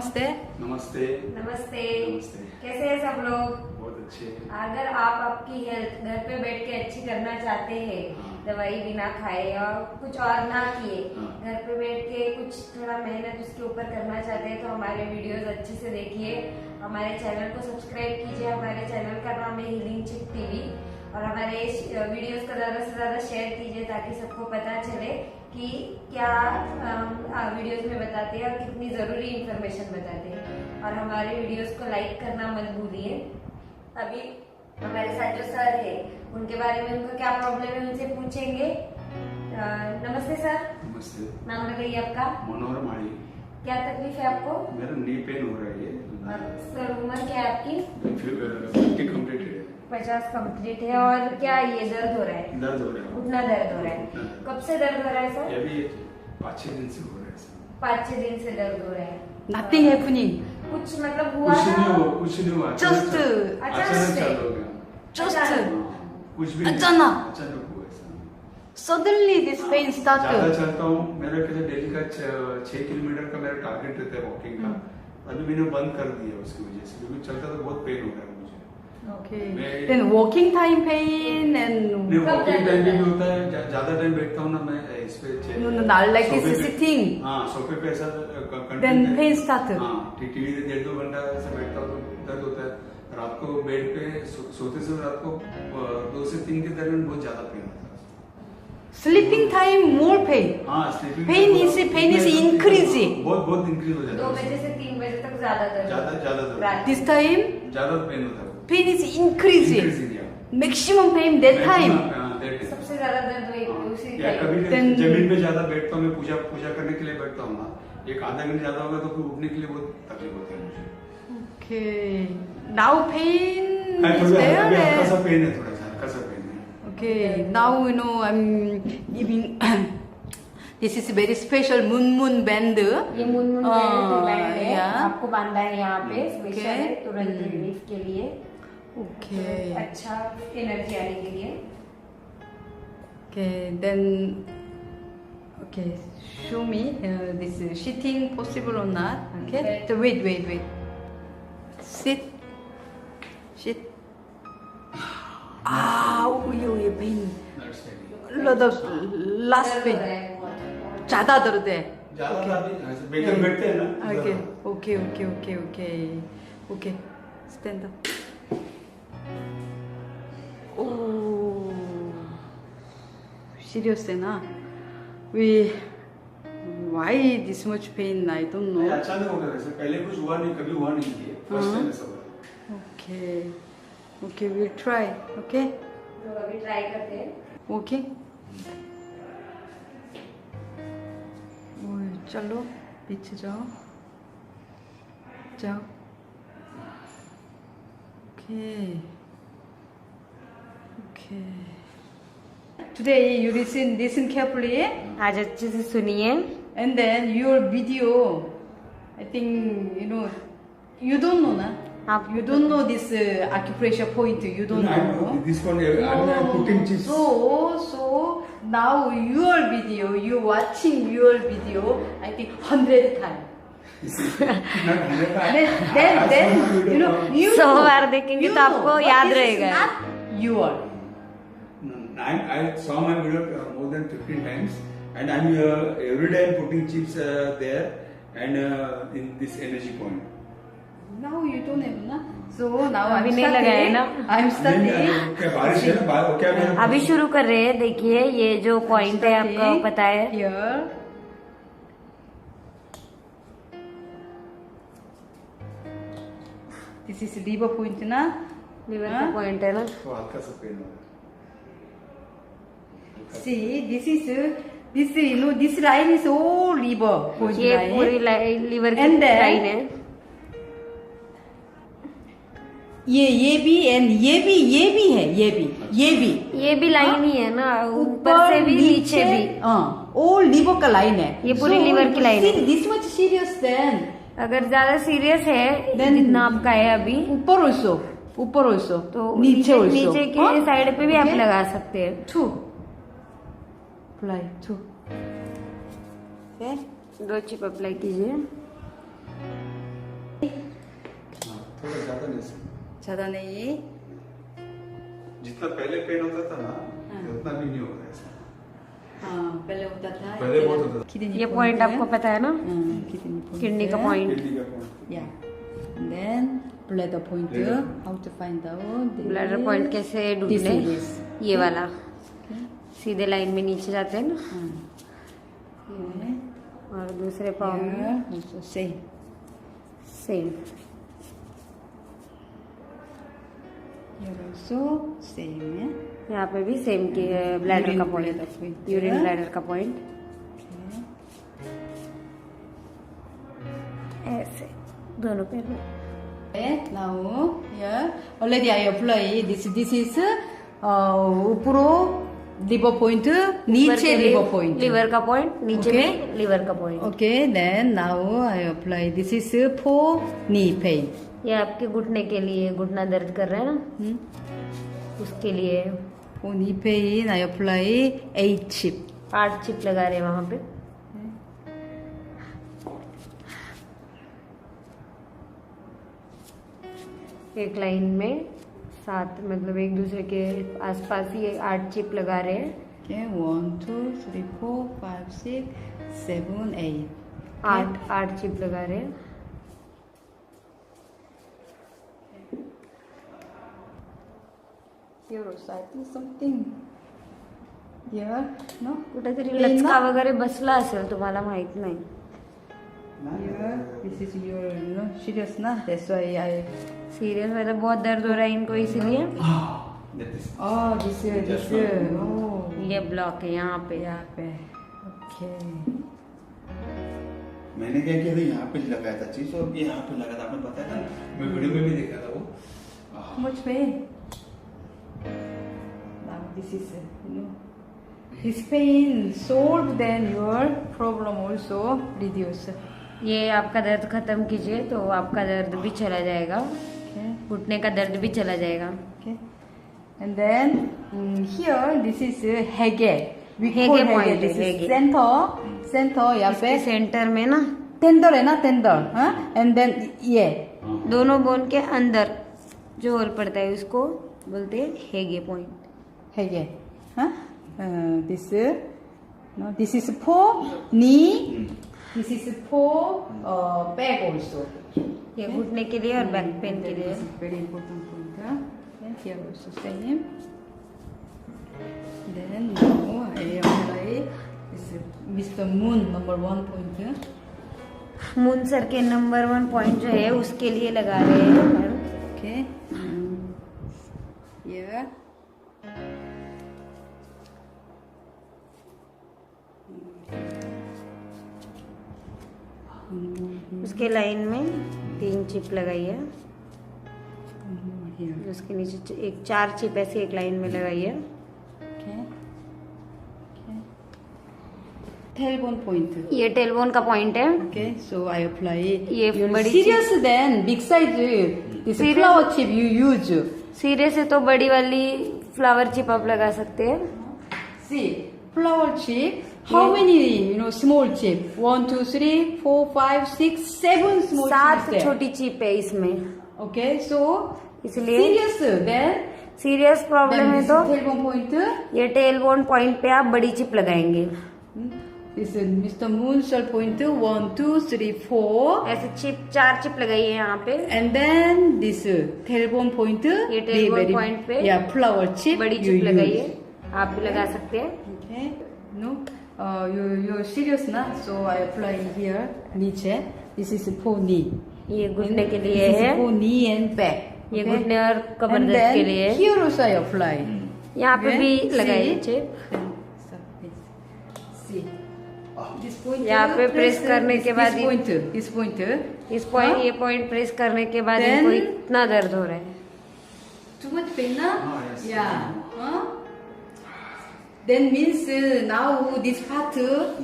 नमस्ते। नमस्ते। नमस्ते। नमस्ते। कैसे हैं सब लोग? बहुत अच्छे। अगर आप आपकी हेल्थ घर पे बैठ के अच्छी करना चाहते हैं, दवाई बिना खाए और कुछ और ना किए, घर पे बैठ के कुछ थोड़ा मेहनत उसके ऊपर करना चाहते हैं तो हमारे वीडियोस अच्छे से देखिए। हमारे चैनल को सब्सक्राइब कीजिए। हमारे चैनल का नाम है हीलिंग चिक टीवी और हमारे वीडियोस को ज्यादा से ज्यादा शेयर कीजिए ताकि सबको पता चले कि क्या वीडियोस में बताते हैं और कितनी जरूरी इंफॉर्मेशन बताते हैं। और हमारे वीडियोस को लाइक करना मत भूलिए। अभी हमारे साथ जो सर है उनके बारे में, उनको क्या प्रॉब्लम है उनसे पूछेंगे। नमस्ते सर। नमस्ते। नाम बताइए आपका? मनोहर माली। क्या तकलीफ है आपको? मेरा नी पेन हो रहा है। सर उम्र क्या है आपकी? 50 कंप्लीटेड है। 50 कंप्लीट है। और क्या ये दर्द हो रहा है? दर्द हो रहा है। घुटना दर्द हो रहा है। कब से दर्द हो रहा है सर? ये भी 5-6 दिन से हो रहा है सर। 5-6 दिन से दर्द हो रहा है। Nothing happening. कुछ मतलब हुआ कुछ था? नहीं हुआ, कुछ नहीं हुआ। Just अचानक चालू हो गया। just कुछ भी नहीं। अचानक। अचानक हुआ ऐसा। suddenly this pain ज्यादा started. चलता हूँ। मेरा कैसे डेली का 6 किलोमीटर का मेरा टारगेट रहता है वॉकिंग का। अभी मैंने बंद कर दिया उसकी वजह से, क्योंकि चलता तो बहुत पेन हो रहा है मुझे। Okay. Then walking time pain and walking time भी होता है। ज्यादा टाइम बैठता हूँ ना मैं इस पे no, not like this सोफे पे- sitting. हाँ, सोफे पे ऐसा Then pain started. हाँ, टीवी 1.5-2 घंटा ऐसे बैठता हूँ तो दर्द होता है। रात को बेड पे सोते से रात को 2 से 3 के दरमियान बहुत ज्यादा पेन होता है। Sleeping time more pain. हाँ, sleeping Pain is increasing. बहुत इंक्रीज हो जाता 2 है। बजे से 3 बजे तक ज्यादा दर्द ज्यादा दर्द। रात This time ज्यादा पेन होता है। pain is increasing. Increasing, yeah. Maximum pain that time. that is. सबसे ज्यादा दर्द वही उसी या टाइम। कभी Then- जमीन पे ज्यादा बैठता हूँ मैं, पूजा करने के लिए बैठता हूँ ना, एक आधा घंटे ज्यादा होगा तो फिर उठने के लिए बहुत तकलीफ होती है मुझे। Okay. Now pain हाँ, is थोड़ा there. अभी हल्का सा पेन है, थोड़ा सा हल्का सा पेन है। Okay. Now you know I'm giving. This is very special moon band. ये मुन बैंड है, yeah. आपको बांधा है यहाँ पे स्पेशल Okay. है तुरंत रिलीफ के लिए। Okay. अच्छा एनर्जी आने के लिए। Okay. Then. Okay. Show me this sitting possible or not. Okay. Okay. So wait. Sit. Ah, oh, ये pain. That's right. The last दर्द हो pain. रहा है बहुत। ज्यादा दर्द है. ज्यादा ऐसे बेकर बैठते हैं ना। Okay. Stand up. Oh, serious है ना? Why this much pain? I don't नहीं, know. अचानक हो गया वैसे, पहले कुछ हुआ नहीं, कभी हुआ नहीं ये फर्स्ट टाइम ऐसा हुआ। Okay, we'll try. Okay. तो अभी ट्राई करते हैं। Okay. ओए, चलो पीछे जाओ. Okay. Today you listen carefully, आज अच्छे से सुनिए। and then your video. I think you don't know na. आप You don't know this acupressure point. You don't I know know. this one. I'm putting chips. So now your video, you watching your video, I think 100 times. Then you 100 know, बार देखेंगे you तो आपको know, but याद this is रहेगा। not your. I saw my video more than 15 times, and I'm every day I'm putting chips there and in this energy point. Now you don't have na. So now अभी I'm नहीं लगाया ना। studying. I'm studying. क्या बारिश है ना? क्या मेरा अभी शुरू कर रहे हैं। देखिए ये जो पॉइंट है आपको पता है। Here. This is liver point na. Liver हाँ? का पॉइंट है ना। तो हल्का सा पेन हो रहा है। See, this line is all liver point ये line. पूरी लीवर की And then- लाइन है। ये भी and ये भी है, ये भी. ये भी लाइन ही है ना, ऊपर से भी नीचे भी। all liver का line है. ये पूरी liver की line है। This much serious then. अगर ज्यादा सीरियस है Then- जितना आपका है अभी, ऊपर also. तो नीचे also. नीचे के साइड पे भी आप Okay. लगा सकते हैं। 2. Apply 2. Okay. 2 चिप अप्लाई कीजिए। थोड़ा ज्यादा नहीं। ज्यादा नहीं। जितना पहले पेन होता था ना हाँ। उतना भी नहीं होता ऐसा। हाँ पहले होता था। पहले बहुत होता था। किडनी ये पॉइंट आपको पता है ना, किडनी का पॉइंट। किडनी का पॉइंट। या then bladder point, Bladder. How to find out bladder point कैसे ढूंढने, ये वाला सीधे लाइन में नीचे जाते हैं ना, और दूसरे पाँव में सेम सेम। Also same. यहाँ पे भी सेम की है, ब्लैडर का Urine point, bladder point. Urine bladder का पॉइंट। ऐसे दोनों पैर में। Now here already I apply this is ऊपरो liver point, नीचे liver point. लीवर का पॉइंट, नीचे Okay. में लीवर का point. Okay, then now I apply this is for knee pain. ये आपके घुटने के लिए, घुटना दर्द कर रहा है ना, उसके लिए For knee pain I apply 8 chip. 8 chip लगा रहे हैं वहां पे। एक लाइन में 7, मतलब एक दूसरे के आसपास ही 8 चिप लगा रहे हैं। Okay, 1, 2, 3, 4, 5, 6, 7, 8. 8 चिप लगा रहे हैं। Here also I think something. Here, no? कुठेतरी Pain लचका ना? वगैरे बसला असेल, तुम्हाला माहित नाही। Here, this is your serious ना? That's why I. सीरियस मतलब बहुत दर्द हो रहा है इनको, इसीलिए That is Oh, this Just oh. ये ब्लॉक है यहाँ पे। यहाँ पे. Okay. मैंने क्या किया था, यहाँ पे लगाया था चीज और ये यहाँ पे लगा था, आपने बताया था ना, मैं वीडियो में भी देखा था वो। How much pain? Now this is this pain solved, then your problem also reduce. ये आपका दर्द खत्म कीजिए तो आपका दर्द भी चला जाएगा, Okay. घुटने का दर्द भी चला जाएगा। Okay. And then here this is Hege. We Hege call point Hege. This है, is Hege. center यहाँ इसके पे सेंटर में ना tender है ना, tender, हाँ? And then ये दोनों बोन के अंदर जो होल पड़ता है उसको बोलते हैं हेगे पॉइंट। Hege, हाँ? This is for knee. This is for back also. ये घुटने के लिए और बैक पेन के लिए। This is very important point. Huh? And here also same. Then now I apply this Mr. Moon number 1 point. Moon sir के number 1 point जो है उसके लिए लगा रहे हैं। Okay. Here. उसके लाइन में 3 चिप लगाई है, Here. उसके नीचे एक 4 चिप ऐसे एक लाइन में लगाई है। Okay. Okay. Tailbone point. ये टेलबोन का पॉइंट है। Okay, so I apply. ये You're बड़ी serious then big size. This Serious? flower chip you use. सिरे से तो बड़ी वाली फ्लावर चिप आप लगा सकते हैं। See, flower chip. How many small chip? 1, 2, 3, 4, 5, 6, 7 small 7 chips there. छोटी चिप है इसमें, Okay, so इसलिए serious then. Serious problem Then है this तो tailbone point. ये टेलबोन पॉइंट पे आप बड़ी चिप लगाएंगे। This is Mr. Moonshell point. 1, 2, 3, 4. ऐसे चिप 4 चिप लगाइए यहाँ पे। And then this tailbone point. ये tailbone point पे Yeah, flower chip. बड़ी you चिप use. लगाइए, आप भी लगा सकते हैं। Okay. No. You're serious ना? So I apply here. नीचे. This is for knee. ये घुटने के लिए This is है, for knee and back. ये Okay? घुटने और कमर And दर्द then के लिए है। here also I apply. यहाँ पे Okay? भी See? लगाइए चिप। See. This point. यहाँ पे press करने के बाद this point. This point. इस पॉइंट, हाँ? ये पॉइंट प्रेस करने के बाद Then- इनको इतना दर्द हो रहा है। Too much pain ना? हाँ, yes. Yeah. Huh? Then means now this part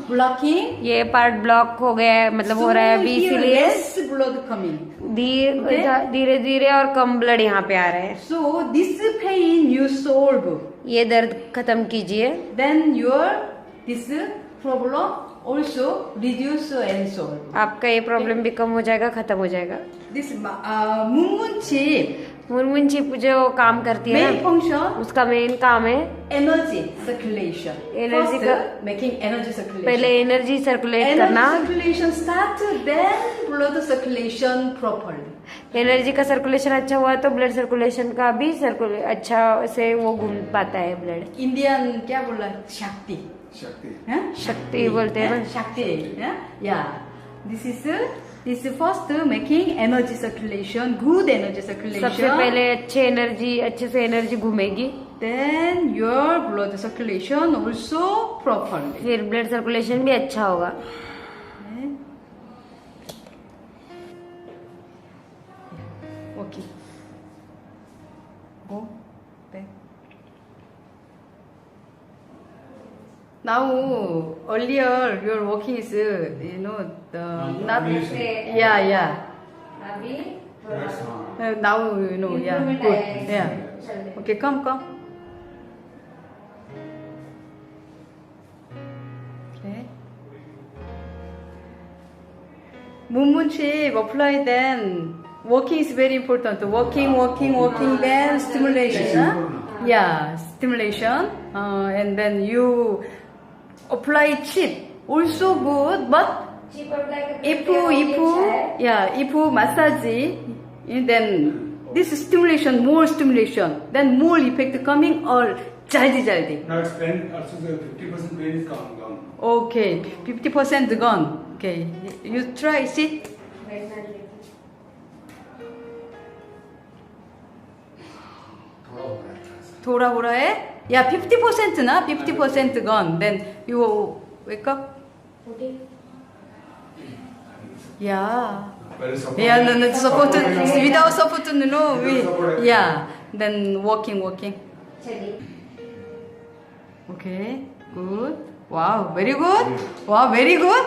blocking. ये पार्ट ब्लॉक हो गया है, मतलब हो रहा है अभी, So here इसीलिए less blood coming. Okay. धीरे धीरे और कम ब्लड यहाँ पे आ रहा है। So this pain you solve. ये दर्द खत्म कीजिए, Then your this problem also reduce and solve. आपका ये प्रॉब्लम भी कम हो जाएगा, खत्म हो जाएगा। this Moon chip Munmun chip जो काम करती है main ना, function उसका मेन काम है energy circulation. Energy First, का- making energy circulation. पहले एनर्जी सर्कुलेट energy करना, circulation start, then blood circulation properly. Energy का सर्कुलेशन अच्छा हुआ तो ब्लड सर्कुलेशन का भी अच्छा से वो घूम पाता है ब्लड। Indian क्या बोला शक्ति Shakti. हाँ? शक्ति बोलते हैं ना। शक्ति हाँ? yeah this is first making energy circulation, good energy circulation. सबसे पहले अच्छे से एनर्जी घूमेगी, then your blood circulation also properly. फिर ब्लड सर्कुलेशन भी अच्छा होगा। Okay. Go back. Now earlier your working is the not Coordination. yeah. अभी Yes, Now yeah Improvement good आया है। yeah. Okay, come. Okay. Moon shape apply then. Walking is very important. Walking, then stimulation. It's Huh? important. Yeah, stimulation. And then you apply chip. Also good, but if massage, then this stimulation, more stimulation, then more effect coming or jaldi. Now it's pain, also the 50% pain is gone. Okay, 50% gone. Okay, you try sit. थोड़ा हो रहा है या 50% ना 50% gone. Then you wake up. Yeah. Yeah, no, support, without support, no, yeah, then walking. चलिए Okay, good. Wow, very good. Wow, very good.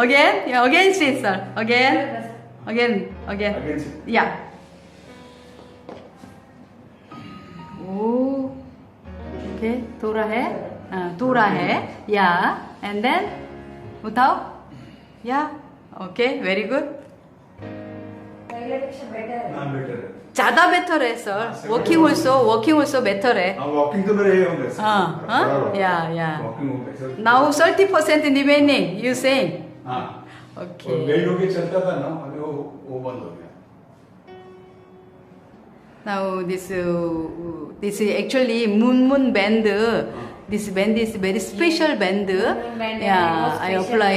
Again, sit, sir. Again. Yeah. Oh, okay, थोड़ा है, yeah, and then, बताओ, yeah, okay, very good. पहलेपेक्षा better है। हाँ better है। ज़्यादा better है, sir. Walking also better है. हाँ walking तो मेरे ये होंगे। हाँ, yeah. Walking होंगे sir. Now 30% remaining, you saying? हाँ। Okay. और बेल्ट होके चलता था ना, अभी वो बंद हो गया। Now this is actually moon band. This band is very special band. band Yeah, is I special apply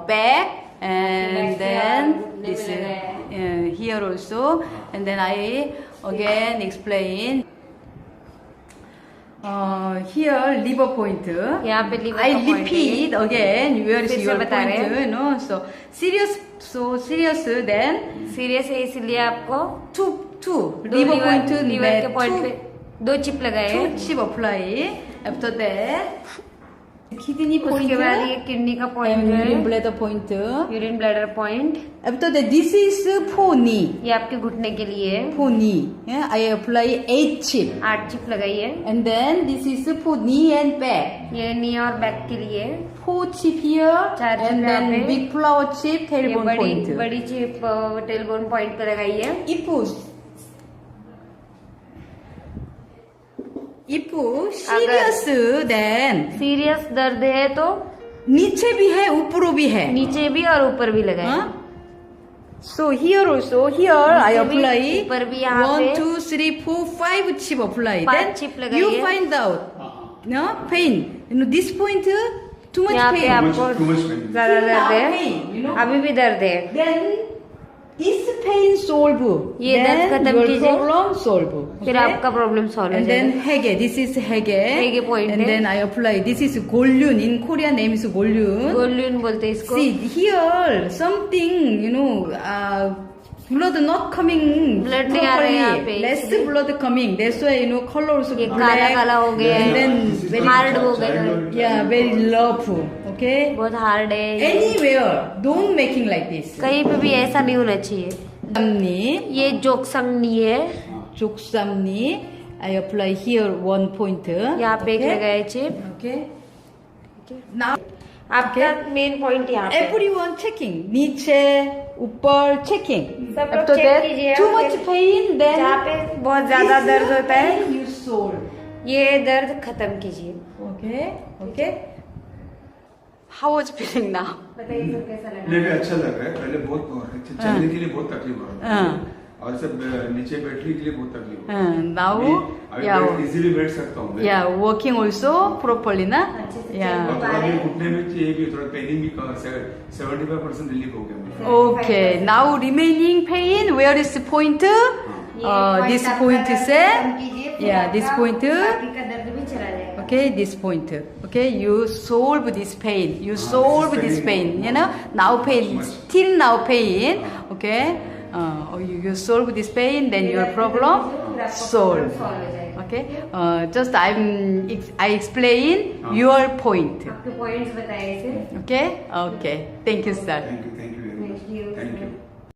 back and then Next this level. here also, and then I again explain. Here liver point. यहाँ पे liver I का point repeat again. Where is फिर से your बता रहे point? हैं। No, so serious. Then serious है इसलिए आपको two दो liver point. लीवर के पॉइंट two- पे 2 चिप लगाए हैं। 2 chip apply. After that, kidney point. उसके बाद ये किडनी का पॉइंट and urine है, bladder point. Urine bladder point. After that, this is for knee. ये आपके घुटने के लिए है। For knee. Yeah, I apply 8 chip. 8 chip लगाई है। And then this is for knee and back. ये नी और बैक के लिए है। 4 chip here. चार chip And यहाँ then पे। big flower chip, ये tailbone point. बड़ी चिप टेलबोन पॉइंट पे लगाई है। If serious, then सीरियस दर्द है तो नीचे भी है ऊपर भी है. नीचे भी और ऊपर भी लगाए। Huh? So here also, I नीचे भी, apply ऊपर भी यहाँ 1, पे 2, 3, 4, 5 chip apply. 5 Then chip लगाइए। you find out, no pain. This point too much यहाँ पे pain. आपको Too much pain. ज्यादा दर्द pain, है, अभी भी दर्द है। Then this pain solve. ये then दर्द खत्म your कीजिए। problem solve. फिर Okay? आपका प्रॉब्लम सॉल्व हो And then जाएगा। Hege, this is Hege. Hege point And है। then I apply. This is Golyun. In Korean name is Golyun. गोल्यून बोलते हैं इसको। See here something blood not coming Blood नहीं आ रहा है यहाँ properly. पे, Less इसलिए। blood coming. That's why colors ये black. काला हो गया And है, then very हार्ड हो गया, yeah, very rough. Okay. बहुत हार्ड है। Anywhere, don't making like this. कहीं पे भी ऐसा नहीं होना चाहिए। Samni, ये जोकसंगनी है, Joksamni. I apply here 1 point. यहाँ पे एक Okay? लगाए चिप। Okay. Now आपका मेन पॉइंट यहाँ पे Everyone checking. नीचे, ऊपर checking. सब लोग After check that, कीजिए, too और much फिर pain, then जहाँ पे बहुत ज्यादा this दर्द होता है pain you solve. ये दर्द खत्म कीजिए। Okay, okay. How was feeling now? बताइए सर कैसा लगा? मुझे भी अच्छा लग रहा है। पहले बहुत चलने के लिए बहुत तकलीफ हो रहा हाँ। था और सब नीचे बैठने के लिए बहुत तकलीफ हो रहा Now, yeah, इजीली बैठ सकता हूँ। yeah, working also properly, na? अच्छे से Yeah. और थोड़ा भी घुटने में ये भी थोड़ा पेनिंग भी 75% रिलीफ हो गया मुझे। Okay, now remaining pain, where is the pointer? This point is yeah, this pointer. बाकी का दर्द भी चला जाएगा। Okay, this pointer. Okay, you solve this pain. You solve this pain. You know, now pain, still now pain. Okay, you solve this pain, then your problem solved. हो जाएगा। Okay, just I explain your point. आपके points बताए सिर्फ। Okay, okay. Thank you, sir. Thank you.